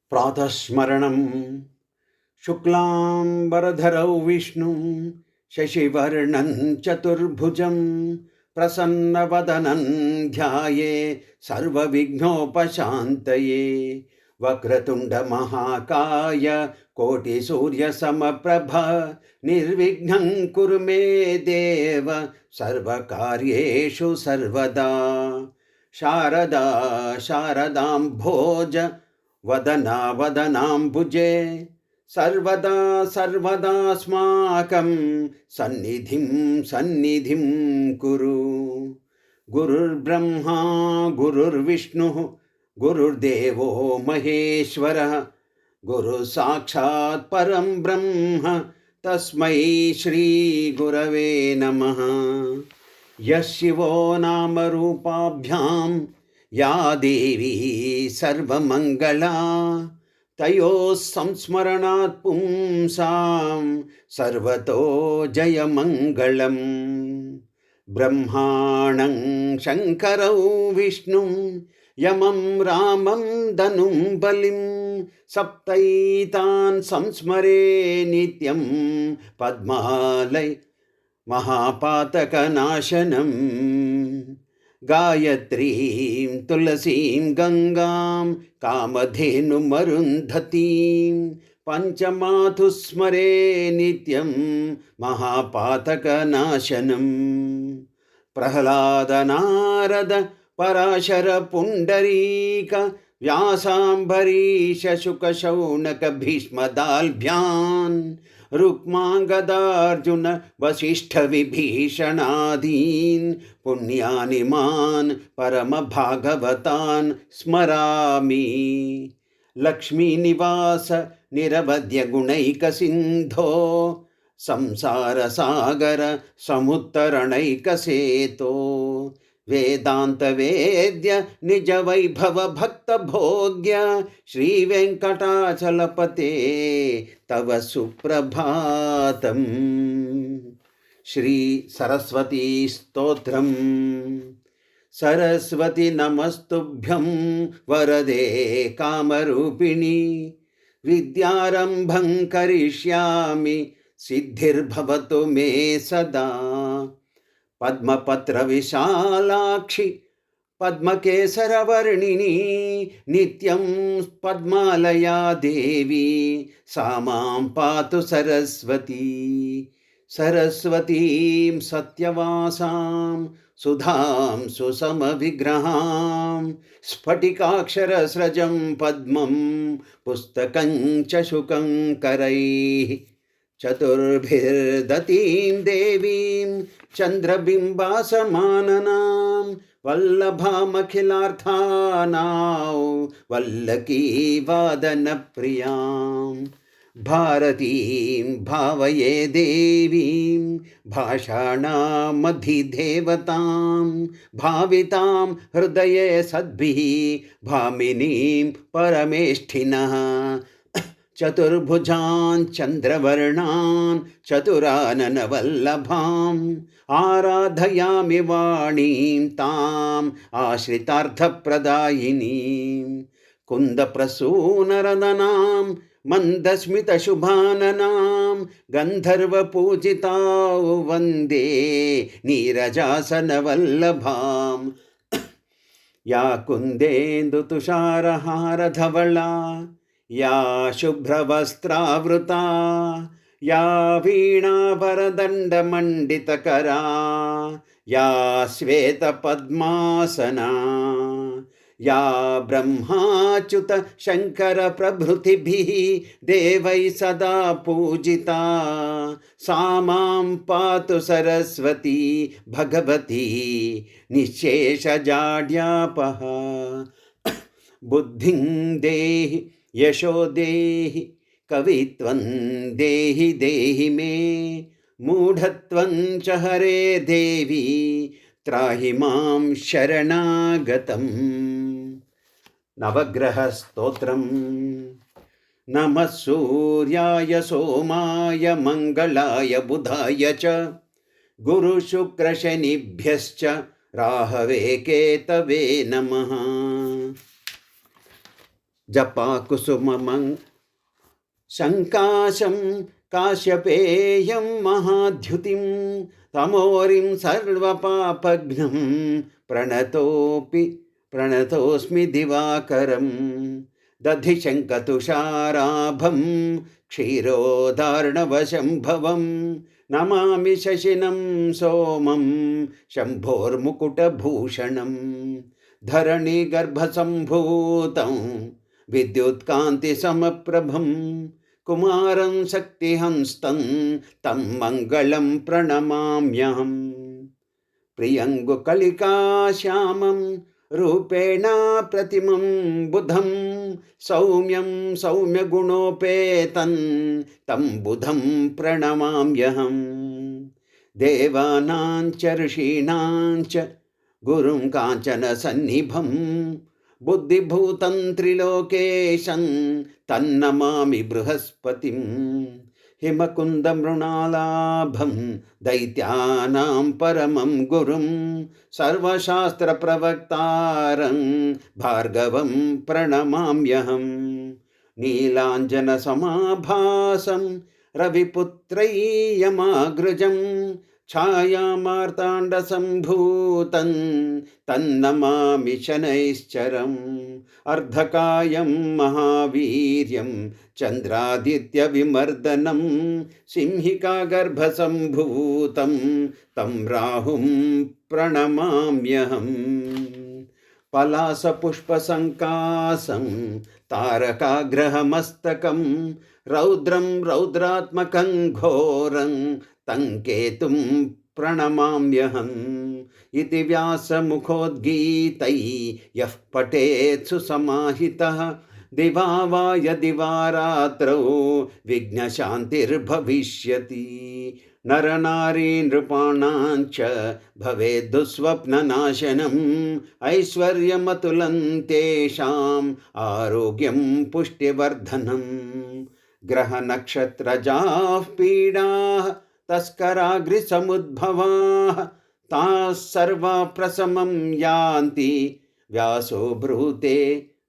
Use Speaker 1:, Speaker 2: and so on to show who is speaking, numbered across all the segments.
Speaker 1: प्रातःस्मरणं शुक्लांबरधरौ विष्णुं शशिवर्णं चतुर्भुजं प्रसन्नवदनं ध्याये सर्वविघ्नोपशान्तये। वक्रतुण्डमहाकाय कोटिसूर्यसमप्रभ निर्विघ्नं कुरु मे देव सर्वकार्येषु सर्वदा। शारदा शारदाम्भोज वदना वदनाम्बुजे सर्वदा सर्वदास्माकं सन्निधिं सन्निधिं कुरु। गुरुर्ब्रह्मा गुरुर्विष्णुः गुरुर्देवो महेश्वरः गुरुः साक्षात् परं ब्रह्म तस्मै श्री गुरवे नमः। यः शिवो नाम रूपाभ्यां या देवी सर्वमङ्गला तयोः संस्मरणात् पुंसां सर्वतो जयमङ्गलम्। ब्रह्माणं शङ्करौ विष्णुं यमं रामं धनुं बलिं सप्तैतान् संस्मरे नित्यं पद्मालय महापातकनाशनं। गायत्रीं तुलसीं गंगां कामधेनुमरुन्धतीं पंचमातु स्मरे नित्यं महापातकनाशनं। प्रह्लाद नारद पराशर पुंडरीक व्यासाम्बरीश शुक शौनक भीष्मदाल्भ्यान् रुक्मांगदार्जुन वसिष्ठ विभीषणादीन् पुण्यानि मान् परम भागवतान् स्मरामि। लक्ष्मी निवास निरवध्य गुणैक सिंधो संसार सागर समुत्तरणैक सेतो वेदांत वेद्य निज वैभव भक्त भोग्य श्री वेंकटाचलपते तव सुप्रभातम्। श्री सरस्वती स्तोत्रम्। सरस्वती नमस्तुभ्यं वरदे कामरूपिणी विद्यारंभं करिष्यामि सिद्धिर्भवतु मे सदा। पद्मपत्र विशालाक्षि पद्मकेसरवर्णिनी नित्यं पद्मालया देवी सा मां पातु सरस्वती। सरस्वतीं सत्यवासां सुधां सुसमविग्रहां स्फटिकाक्षरस्रजं पद्मं पुस्तकं च शुकं करैः चतुर्भिर्दतीं देवीं चन्द्रबिम्बासमाननां वल्लभामखिलार्थानां वल्लकीवादनप्रियां भारतीं भावये देवीं भाषाणामधिदेवतां भावितां हृदये सद्भिः भामिनीं परमेष्ठिनः। चतुर्भुजान् चन्द्रवर्णान् चतुराननवल्लभाम् आराधयामि वाणीं ताम् आश्रितार्थप्रदायिनीं। कुन्दप्रसूनरदनां मन्दस्मितशुभाननां गन्धर्वपूजितां वन्दे नीरजासनवल्लभां। या कुन्देन्दुतुषारहारधवला या शुभ्रवस्त्रावृता या वीणाभरदण्डमण्डितकरा या श्वेतपद्मासना या ब्रह्माच्युत शङ्कर प्रभृतिभिः देवैः सदा पूजिता सा मां पातु सरस्वती भगवती निःशेषजाड्यापः। बुद्धिं देहि यशो देहि कवित्वं देहि देहि मे मूढत्वं च हरे देवी त्राहि मां शरणागतम्। नवग्रह स्तोत्रम्। नमः सूर्याय सोमाय मंगलाय बुधाय च गुरु शुक्र शनिभ्यश्च राहवे केतवे नमः। जपाकुसुमं शङ्काशं काश्यपेयं महाद्युतिं तमोरिं सर्वपापघ्नं प्रणतोऽस्मि दिवाकरं दधिशङ्कतुषाराभं क्षीरोदार्णवशम्भवं नमामि शशिनं सोमं शम्भोर्मुकुटभूषणं धरणिगर्भसम्भूतं विद्युत्कान्तिसमप्रभं कुमारं शक्तिहस्तं तं मङ्गलं प्रणमाम्यहम् प्रियङ्गुकलिकाश्यामं रूपेण प्रतिमं बुधं सौम्यं सौम्यगुणोपेतं तं बुधं प्रणमाम्यहम् देवानां च ऋषीणां च गुरुं काञ्चनसन्निभं बुद्धिभूतं त्रिलोकेशं तन्नमामि बृहस्पतिं हिमकुन्दमृणालाभं दैत्यानां परमं गुरुं सर्वशास्त्रप्रवक्तारं भार्गवं प्रणमाम्यहम् नीलाञ्जनसमाभासं रविपुत्रय्यमाग्रजं छायामार्ताण्डसम्भूतं तन्नमामि शनैश्चरम् अर्धकायं महावीर्यं चन्द्रादित्यविमर्दनं सिंहिकागर्भसम्भूतं तं राहुं प्रणमाम्यहम् पलासपुष्पसङ्कासं तारकाग्रहमस्तकं रौद्रं रौद्रात्मकं घोरं तं केतुं प्रणमाम्यहम् इति व्यासमुखोद्गीतै यः पठेत् सुसमाहितः दिवा वा यदि वा रात्रौ विघ्नशान्तिर्भविष्यति नरनारी नृपाणां च भवेत् दुःस्वप्ननाशनम् ऐश्वर्यमतुलं तेषाम् आरोग्यं पुष्टिवर्धनम् ग्रहनक्षत्रजाः पीडाः तस्कराग्निसमुद्भवाः ताः सर्वा प्रशमं यान्ति व्यासो ब्रूते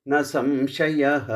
Speaker 1: न संशयः।